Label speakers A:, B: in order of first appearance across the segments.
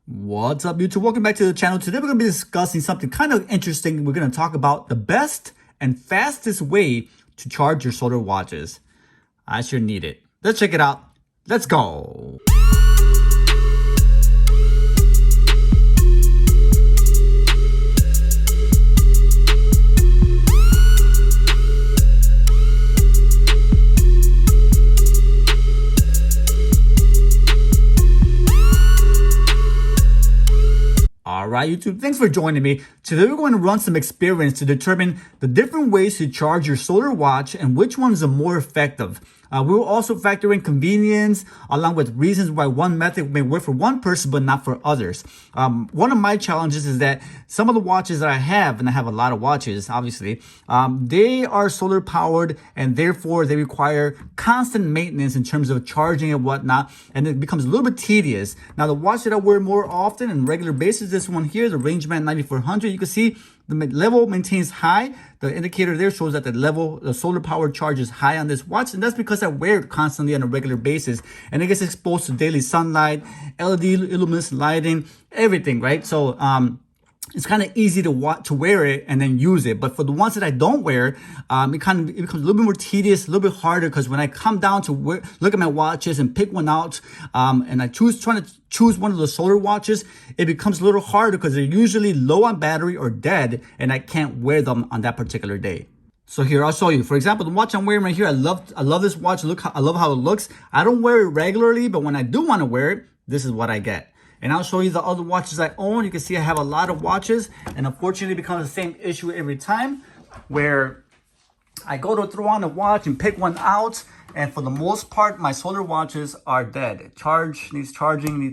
A: What's up, YouTube? Welcome back to the channel. Today we're going to be discussing something kind of interesting. We're going to talk about the best and fastest way to charge your solar watches. I sure need it. Let's check it out. Let's go. Alright, YouTube, thanks for joining me. Today we're going to run some experiments to determine the different ways to charge your solar watch and which ones are more effective. We will also factor in convenience along with reasons why one method may work for one person but not for others. One of my challenges is that some of the watches that I have, and I have a lot of watches obviously, they are solar powered and therefore they require constant maintenance in terms of charging and whatnot, and it becomes a little bit tedious. Now the watch that I wear more often on a regular basis, this one here, the Rangeman 9400, you can see the level maintains high. The indicator there shows that the solar power charge is high on this watch, and that's because I wear it constantly on a regular basis, and it gets exposed to daily sunlight, LED luminous lighting, everything, right? So it's kind of easy to wear it and then use it. But for the ones that I don't wear, it becomes a little bit more tedious, a little bit harder, because when I come down to look at my watches and pick one out, and I trying to choose one of the solar watches, it becomes a little harder because they're usually low on battery or dead, and I can't wear them on that particular day. So here, I'll show you. For example, the watch I'm wearing right here, I love this watch. I love how it looks. I don't wear it regularly, but when I do want to wear it, this is what I get. And I'll show you the other watches I own. You can see I have a lot of watches, and unfortunately it becomes the same issue every time where I go to throw on a watch and pick one out, and for the most part, my solar watches are dead. Needs charging,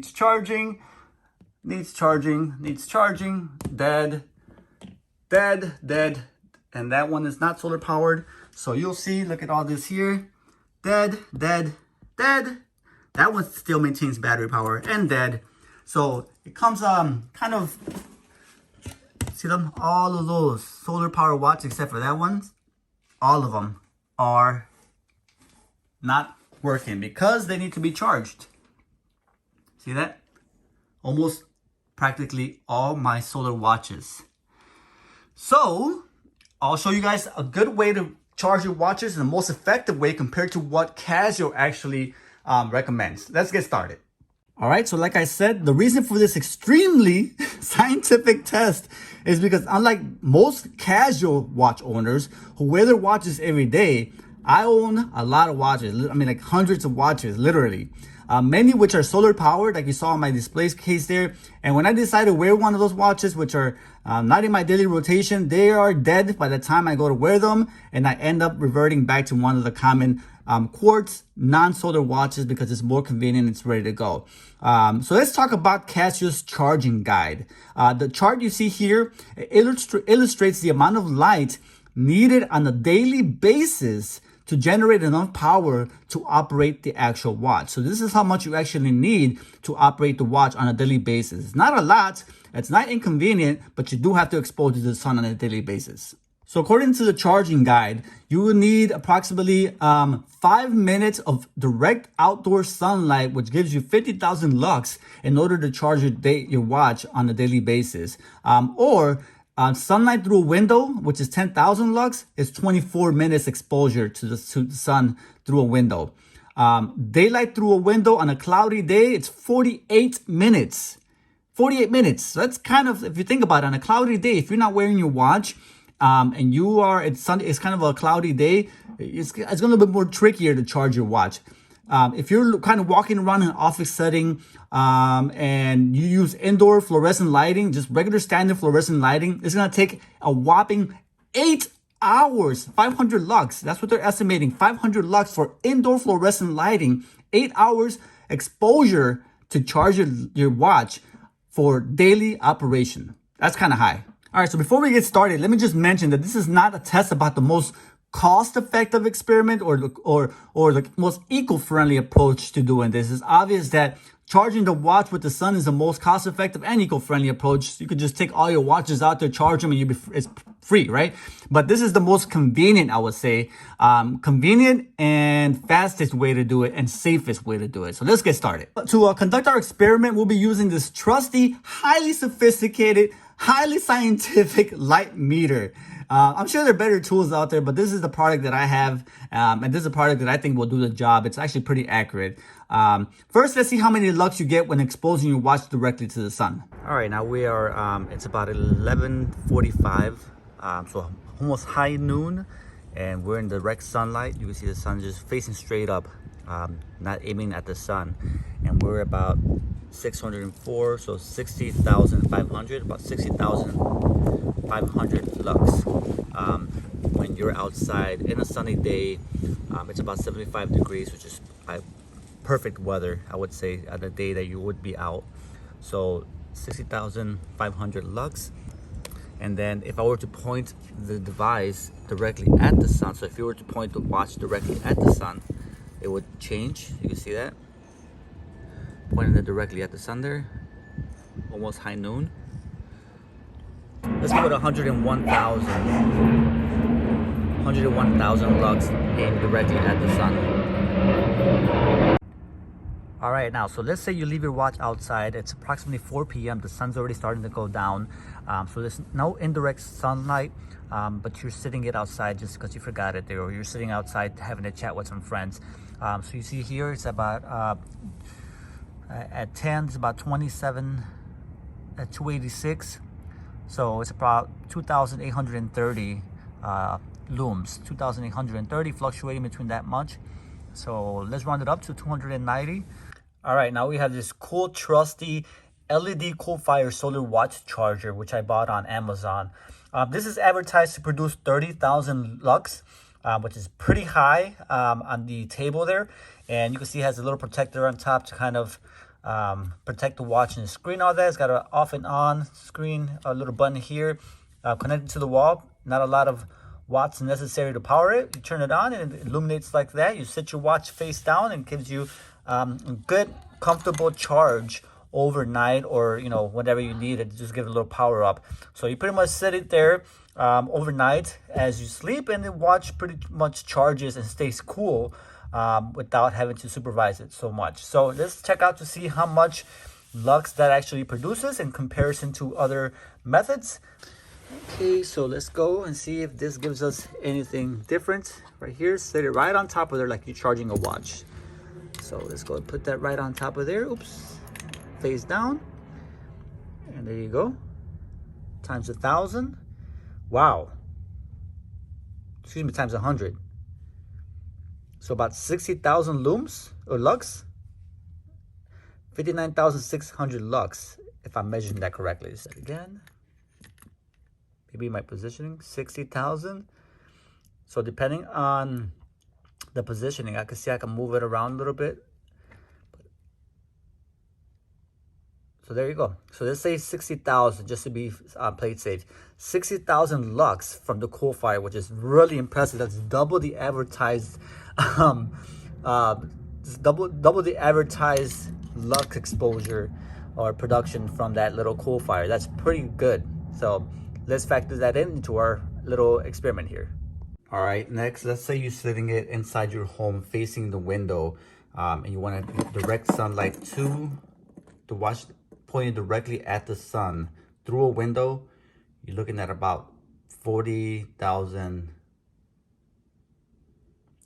A: dead. And that one is not solar powered. So you'll see, look at all this here. Dead. That one still maintains battery power and dead. So it comes kind of, see them, all of those solar power watches except for that one, all of them are not working because they need to be charged. See that? Almost practically all my solar watches. So I'll show you guys a good way to charge your watches and the most effective way compared to what Casio actually recommends. Let's get started. All right, so like I said, the reason for this extremely scientific test is because unlike most casual watch owners who wear their watches every day, I own a lot of watches. I mean, like hundreds of watches, literally. Many which are solar powered, like you saw in my display case there. And when I decide to wear one of those watches, which are not in my daily rotation, they are dead by the time I go to wear them. And I end up reverting back to one of the common quartz non-solar watches because it's more convenient, it's ready to go. So let's talk about Casio's charging guide. The chart you see here illustrates the amount of light needed on a daily basis to generate enough power to operate the actual watch. So this is how much you actually need to operate the watch on a daily basis. It's not a lot, it's not inconvenient, but you do have to expose it to the sun on a daily basis. So according to the charging guide, you will need approximately 5 minutes of direct outdoor sunlight, which gives you 50,000 lux in order to charge your watch on a daily basis. Sunlight through a window, which is 10,000 lux, is 24 minutes exposure to the sun through a window. Daylight through a window on a cloudy day, it's 48 minutes. 48 minutes. So that's kind of, if you think about it, on a cloudy day, if you're not wearing your watch, and it's kind of a cloudy day, it's going to be a little bit more trickier to charge your watch. If you're kind of walking around in an office setting, and you use indoor fluorescent lighting, just regular standard fluorescent lighting, it's going to take a whopping 8 hours, 500 lux. That's what they're estimating, 500 lux for indoor fluorescent lighting, 8 hours exposure to charge your watch for daily operation. That's kind of high. All right, so before we get started, let me just mention that this is not a test about the most cost-effective experiment or the most eco-friendly approach to doing this. It's obvious that charging the watch with the sun is the most cost-effective and eco-friendly approach. You could just take all your watches out there, charge them, and it's free, right? But this is the most convenient, I would say, convenient and fastest way to do it and safest way to do it. So let's get started. To conduct our experiment, we'll be using this trusty, highly sophisticated, highly scientific light meter. I'm sure there are better tools out there, but this is the product that I have, and this is a product that I think will do the job. It's actually pretty accurate. First, let's see how many lux you get when exposing your watch directly to the sun. All right, now we are, it's about 11:45, so almost high noon, and we're in direct sunlight. You can see the sun just facing straight up, not aiming at the sun, and we're about 604, so 60,500, about 60,500 lux. When you're outside in a sunny day, it's about 75 degrees, which is perfect weather, I would say, at the day that you would be out. So 60,500 lux. And then if I were to point the device directly at the sun, so if you were to point the watch directly at the sun, it would change. You can see that. Pointing it directly at the sun there, almost high noon. Let's go with 101,000 lux aimed directly at the sun. All right, now, so let's say you leave your watch outside. It's approximately 4 p.m. The sun's already starting to go down. So there's no indirect sunlight, but you're sitting it outside just because you forgot it there, or you're sitting outside having a chat with some friends. So you see here, it's about, at 10, it's about 27 at 286. So it's about 2,830 looms, 2,830, fluctuating between that much. So let's round it up to 290. All right, now we have this cool, trusty LED coal-fired solar watch charger, which I bought on Amazon. This is advertised to produce 30,000 lux, which is pretty high on the table there. And you can see it has a little protector on top to kind of protect the watch and the screen. All that. It's got an off and on screen, a little button here connected to the wall. Not a lot of watts necessary to power it. You turn it on and it illuminates like that. You sit your watch face down and it gives you a good, comfortable charge overnight, or whenever you need it, just give it a little power up. So you pretty much sit it there overnight as you sleep, and the watch pretty much charges and stays cool without having to supervise it so much. So let's check out to see how much lux that actually produces in comparison to other methods. Okay, so let's go and see if this gives us anything different. Right here, set it right on top of there like you're charging a watch. So let's go and put that right on top of there. Oops, face down. And there you go. Times 1,000. Wow. Excuse me, times 100. So about 60,000 looms or lux. 59,600 lux, if I'm measuring that correctly. Say it again. Maybe my positioning, 60,000. So depending on the positioning, I can see I can move it around a little bit. So there you go. So let's say 60,000, just to be played safe. 60,000 lux from the coal fire, which is really impressive. That's double the advertised, double the advertised lux exposure or production from that little coal fire. That's pretty good. So let's factor that into our little experiment here. All right, next, let's say you're sitting it inside your home facing the window, and you want to direct sunlight to the watch pointed directly at the sun through a window. You're looking at about 40,000,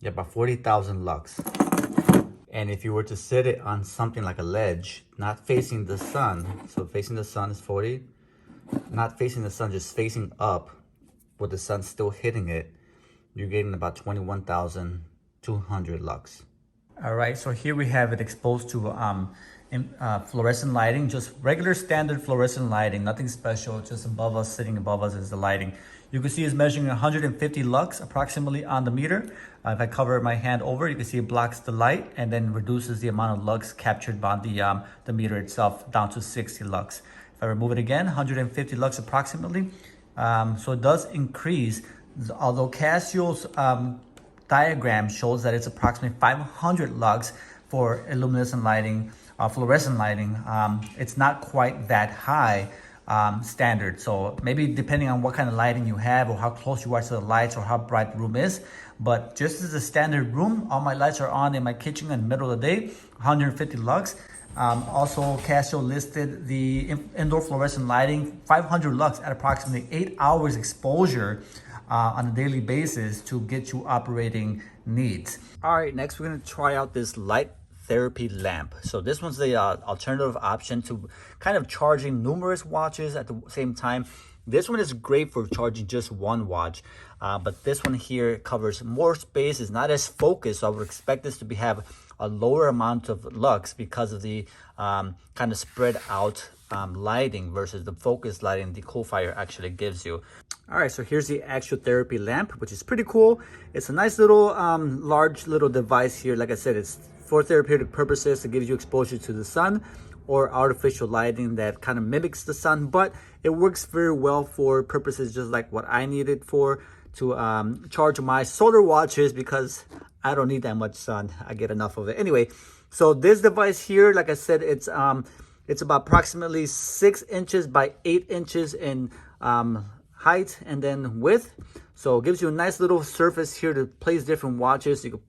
A: yeah, about 40,000 lux. And if you were to sit it on something like a ledge, not facing the sun, so facing the sun is 40, not facing the sun, just facing up with the sun still hitting it, you're getting about 21,200 lux. All right, so here we have it exposed to fluorescent lighting, just regular standard fluorescent lighting, nothing special, just above us, sitting above us is the lighting. You can see it's measuring 150 lux approximately on the meter. If I cover my hand over, you can see it blocks the light and then reduces the amount of lux captured by the meter itself down to 60 lux. If I remove it again, 150 lux approximately. So it does increase Although Casio's diagram shows that it's approximately 500 lux for luminescent lighting, fluorescent lighting, it's not quite that high standard. So maybe depending on what kind of lighting you have or how close you are to the lights or how bright the room is. But just as a standard room, all my lights are on in my kitchen in the middle of the day, 150 lux. Also, Casio listed the indoor fluorescent lighting, 500 lux at approximately 8 hours exposure on a daily basis to get you operating needs. All right, next we're gonna try out this light therapy lamp. So this one's the alternative option to kind of charging numerous watches at the same time. This one is great for charging just one watch, but this one here covers more space, is not as focused, so I would expect this to have a lower amount of lux because of the kind of spread out lighting versus the focused lighting the Coolfire actually gives you. All right, so here's the actual therapy lamp, which is pretty cool. It's a nice little large little device here. Like I said, it's for therapeutic purposes. It gives you exposure to the sun or artificial lighting that kind of mimics the sun, but it works very well for purposes just like what I need it for, to charge my solar watches, because I don't need that much sun. I get enough of it. Anyway, so this device here, like I said, it's about approximately 6 inches by 8 inches in height and then width. So it gives you a nice little surface here to place different watches. You can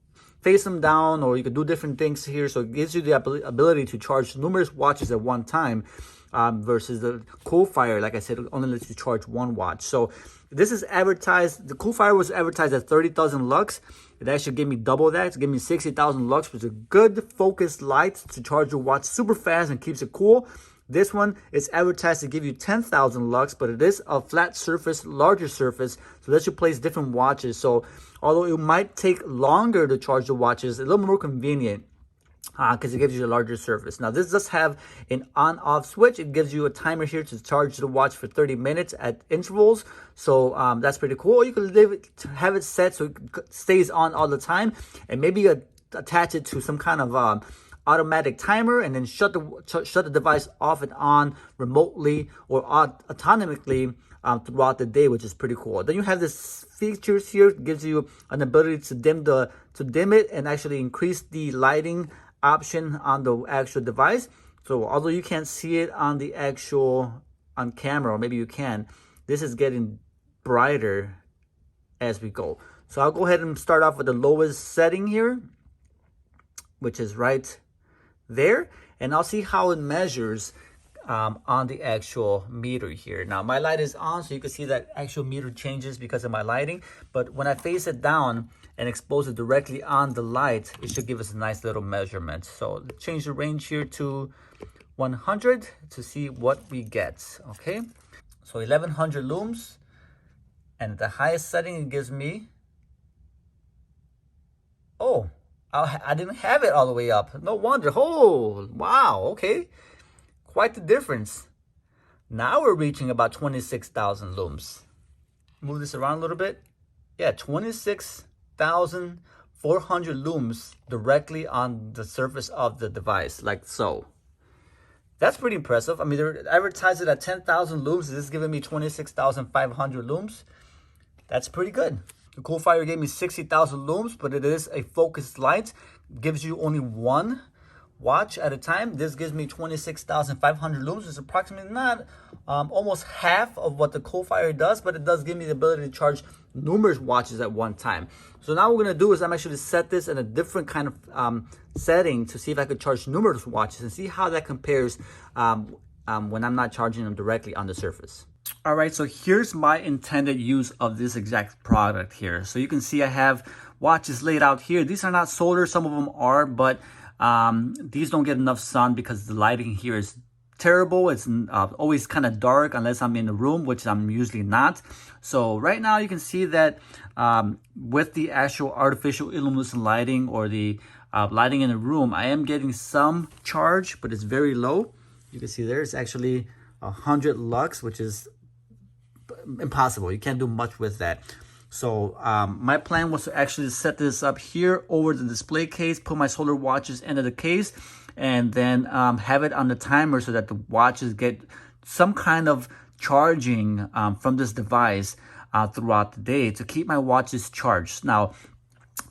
A: face them down or you can do different things here. So it gives you the ability to charge numerous watches at one time, versus the Coolfire, like I said, only lets you charge one watch. So this is advertised, the Coolfire was advertised at 30,000 lux. It actually gave me double that. It gave me 60,000 lux, which is a good focused light to charge your watch super fast and keeps it cool. This one is advertised to give you 10,000 lux, but it is a flat surface, larger surface, so that you place different watches. So although it might take longer to charge the watches, a little more convenient because it gives you a larger surface. Now this does have an on-off switch. It gives you a timer here to charge the watch for 30 minutes at intervals. So that's pretty cool. Or you can have it set so it stays on all the time, and maybe attach it to some kind of automatic timer and then shut the device off and on remotely or autonomously throughout the day, which is pretty cool. Then you have this features here. It gives you an ability to dim it and actually increase the lighting option on the actual device. So although you can't see it on the actual on camera, or maybe you can, this is getting brighter as we go. So I'll go ahead and start off with the lowest setting here, which is right there, and I'll see how it measures on the actual meter here. Now my light is on, so you can see that actual meter changes because of my lighting, but when I face it down and expose it directly on the light, it should give us a nice little measurement. So change the range here to 100 to see what we get. Okay, so 1100 looms, and the highest setting it gives me, oh, I didn't have it all the way up. No wonder. Oh, wow. Okay. Quite the difference. Now we're reaching about 26,000 looms. Move this around a little bit. Yeah, 26,400 looms directly on the surface of the device, like so. That's pretty impressive. I mean, they're advertising at 10,000 looms. This is giving me 26,500 looms. That's pretty good. The Coolfire gave me 60,000 looms, but it is a focused light. Gives you only one watch at a time. This gives me 26,500 looms. It's approximately not almost half of what the Coolfire does, but it does give me the ability to charge numerous watches at one time. So now what we're going to do is I'm actually set this in a different kind of setting to see if I could charge numerous watches and see how that compares when I'm not charging them directly on the surface. All right, so here's my intended use of this exact product here. So you can see I have watches laid out here. These are not solar, some of them are, but these don't get enough sun because the lighting here is terrible. It's always kind of dark unless I'm in the room, which I'm usually not. So right now you can see that with the actual artificial illuminescent lighting or the lighting in the room, I am getting some charge, but it's very low. You can see there it's actually 100 lux, which is impossible. You can't do much with that. So my plan was to actually set this up here over the display case, put my solar watches into the case, and then have it on the timer so that the watches get some kind of charging from this device throughout the day to keep my watches charged. Now,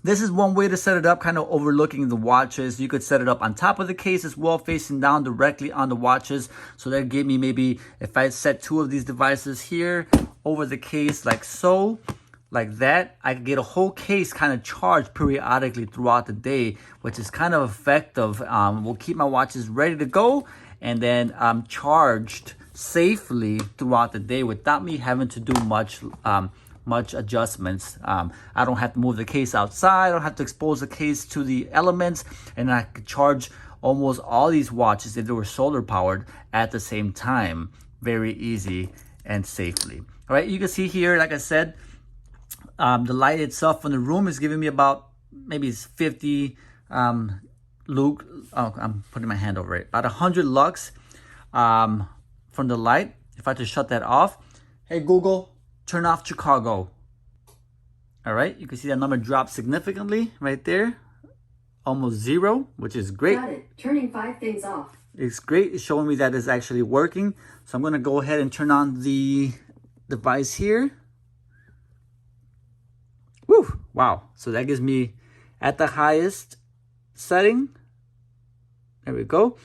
A: this is one way to set it up, kind of overlooking the watches. You could set it up on top of the case as well, facing down directly on the watches. So that gave me maybe, if I set 2 of these devices here over the case like so, like that, I could get a whole case kind of charged periodically throughout the day, which is kind of effective. Will keep my watches ready to go and then charged safely throughout the day without me having to do much adjustments. I don't have to move the case outside. I don't have to expose the case to the elements, and I could charge almost all these watches if they were solar powered at the same time. Very easy and safely. All right, you can see here, like I said, the light itself from the room is giving me about maybe 50 lux. Oh, I'm putting my hand over it. About 100 lux from the light. If I just shut that off, hey Google, turn off Chicago. All right, you can see that number dropped significantly right there, almost 0, which is great.
B: Got it. Turning 5 things off.
A: It's great. It's showing me that it's actually working. So I'm going to go ahead and turn on the device here. Woo! Wow. So that gives me at the highest setting. There we go.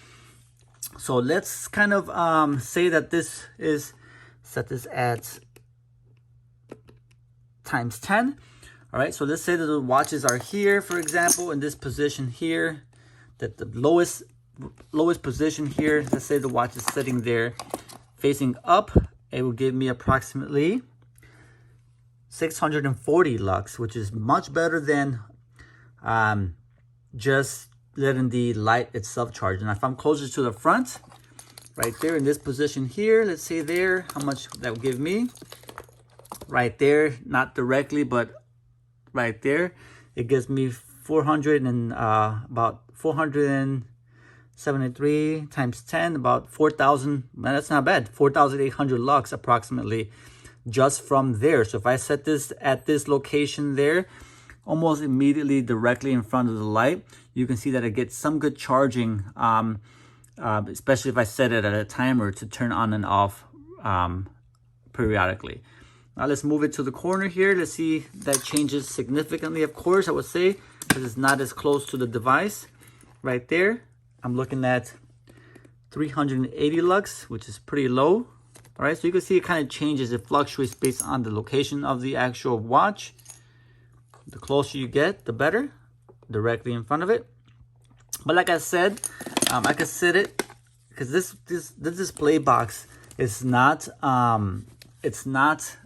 A: So let's kind of say that this is, set this at times 10. All right, so let's say that the watches are here, for example, in this position here, that the lowest position here, let's say the watch is sitting there facing up, it will give me approximately 640 lux, which is much better than just letting the light itself charge. And if I'm closer to the front, right there in this position here, let's say there, how much that will give me? Right there, not directly, but right there, it gives me 400 and about 473 times 10, about 4,000. Man, that's not bad. 4,800 lux approximately, just from there. So if I set this at this location there, almost immediately directly in front of the light, you can see that it gets some good charging, especially if I set it at a timer to turn on and off periodically. Now let's move it to the corner here. Let's see that changes significantly, of course, I would say, because it's not as close to the device. Right there, I'm looking at 380 lux, which is pretty low. All right, so you can see it kind of changes. It fluctuates based on the location of the actual watch. The closer you get, the better, directly in front of it. But like I said, I could set it, because this display box is not, it's not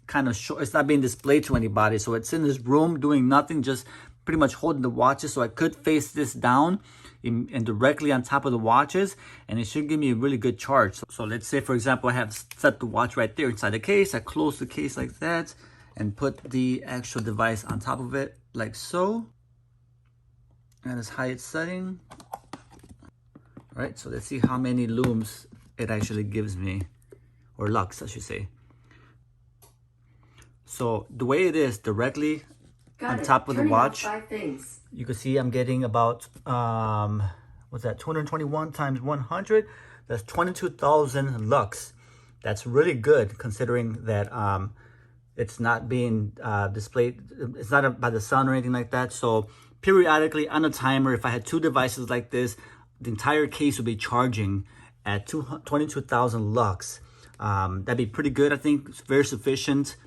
A: kind of short, it's not being displayed to anybody. So it's in this room doing nothing, just pretty much holding the watches. So I could face this down and directly on top of the watches, and it should give me a really good charge. So let's say, for example, I have set the watch right there inside the case. I close the case like that and put the actual device on top of it like so. At its highest setting. All right, so let's see how many looms it actually gives me, or lux, I should say. So the way it is directly on top of the watch, you can see I'm getting about, what's that, 221 times 100? That's 22,000 lux. That's really good considering that it's not being displayed, it's not by the sun or anything like that. So periodically on a timer, if I had 2 devices like this, the entire case would be charging at 22,000 lux. That'd be pretty good. I think it's very sufficient.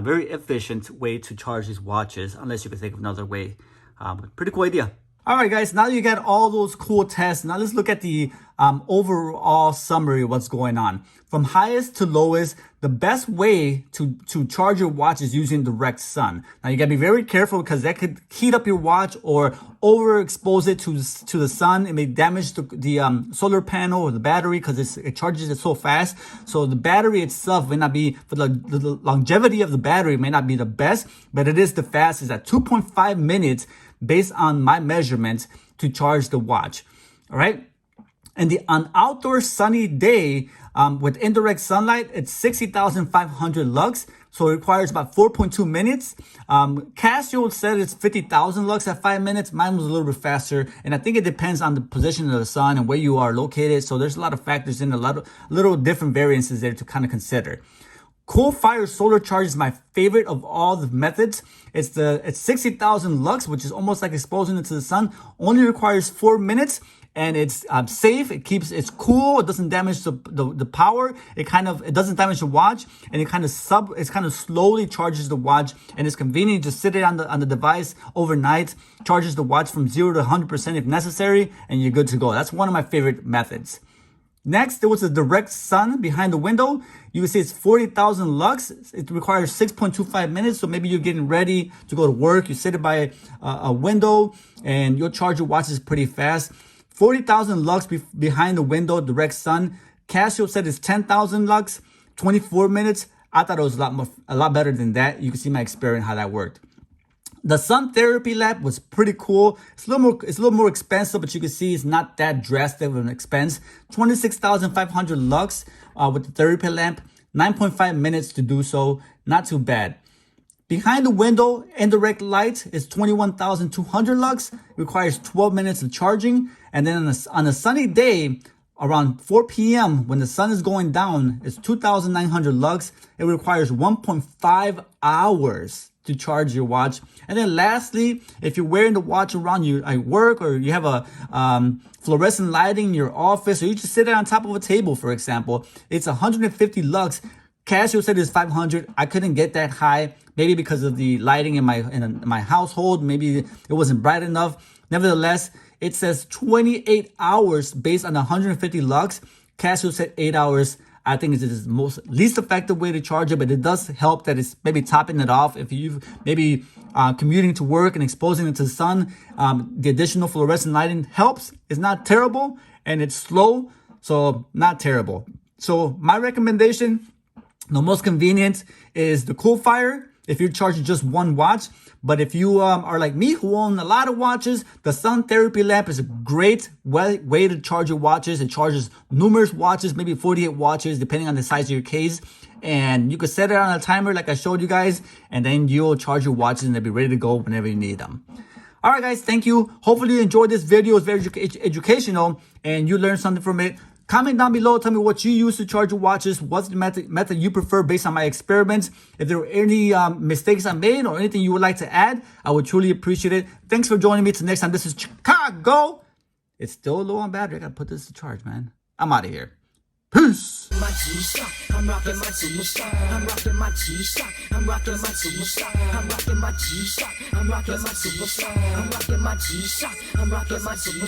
A: Very efficient way to charge these watches, unless you can think of another way. Pretty cool idea. All right, guys, now you got all those cool tests. Now let's look at the overall summary of what's going on. From highest to lowest, the best way to charge your watch is using direct sun. Now you gotta be very careful because that could heat up your watch or overexpose it to the sun. It may damage the solar panel or the battery because it charges it so fast. So the battery itself may not be, for the longevity of the battery may not be the best, but it is the fastest at 2.5 minutes based on my measurements to charge the watch. All right. And on outdoor sunny day with indirect sunlight, it's 60,500 lux. So it requires about 4.2 minutes. Casio said it's 50,000 lux at 5 minutes. Mine was a little bit faster. And I think it depends on the position of the sun and where you are located. So there's a lot of factors in, a lot of little different variances there to kind of consider. Cool Fire solar charge is my favorite of all the methods. It's 60,000 lux, which is almost like exposing it to the sun. Only requires 4 minutes, and it's safe. It's cool. It doesn't damage the power. It doesn't damage the watch, and it kind of slowly charges the watch, and it's convenient. Just sit it on the device overnight, charges the watch from 0 to 100% if necessary, and you're good to go. That's one of my favorite methods. Next, there was a direct sun behind the window. You can see it's 40,000 lux. It requires 6.25 minutes. So maybe you're getting ready to go to work. You sit it by a window and you'll charge your watches pretty fast. 40,000 lux behind the window, direct sun. Casio said it's 10,000 lux, 24 minutes. I thought it was a lot better than that. You can see my experience, how that worked. The sun therapy lamp was pretty cool. It's a little more expensive, but you can see it's not that drastic of an expense. 26,500 lux with the therapy lamp. 9.5 minutes to do so. Not too bad. Behind the window, indirect light is 21,200 lux. Requires 12 minutes of charging. And then on a sunny day, around 4 p.m. when the sun is going down, it's 2,900 lux. It requires 1.5 hours to charge your watch. And then lastly, if you're wearing the watch around you at work, or you have a fluorescent lighting in your office, or you just sit it on top of a table, for example, it's 150 lux. Casio said it's 500. I couldn't get that high, maybe because of the lighting in my household. Maybe it wasn't bright enough. Nevertheless, it says 28 hours based on 150 lux. Casio said 8 hours. I think it's the least effective way to charge it, but it does help that it's maybe topping it off. If you've maybe commuting to work and exposing it to the sun, the additional fluorescent lighting helps. It's not terrible, and it's slow, so not terrible. So my recommendation, the most convenient, is the Cool Fire if you're charging just one watch. But if you are like me, who own a lot of watches, the sun therapy lamp is a great way to charge your watches. It charges numerous watches, maybe 48 watches, depending on the size of your case. And you could set it on a timer like I showed you guys, and then you'll charge your watches and they'll be ready to go whenever you need them. All right, guys, thank you. Hopefully you enjoyed this video. It's very educational and you learned something from it. Comment down below. Tell me what you use to charge your watches. What's the method you prefer based on my experiments? If there were any mistakes I made or anything you would like to add, I would truly appreciate it. Thanks for joining me. Till next time, this is Chicago. It's still low on battery. I gotta put this to charge, man. I'm out of here. Peace.
C: My GShock, I'm rocking my GShock. I'm rocking my GShock. I'm rocking my GShock. I'm rocking my GShock. I'm rocking my GShock. I'm rocking my GShock. I'm rocking my GShock.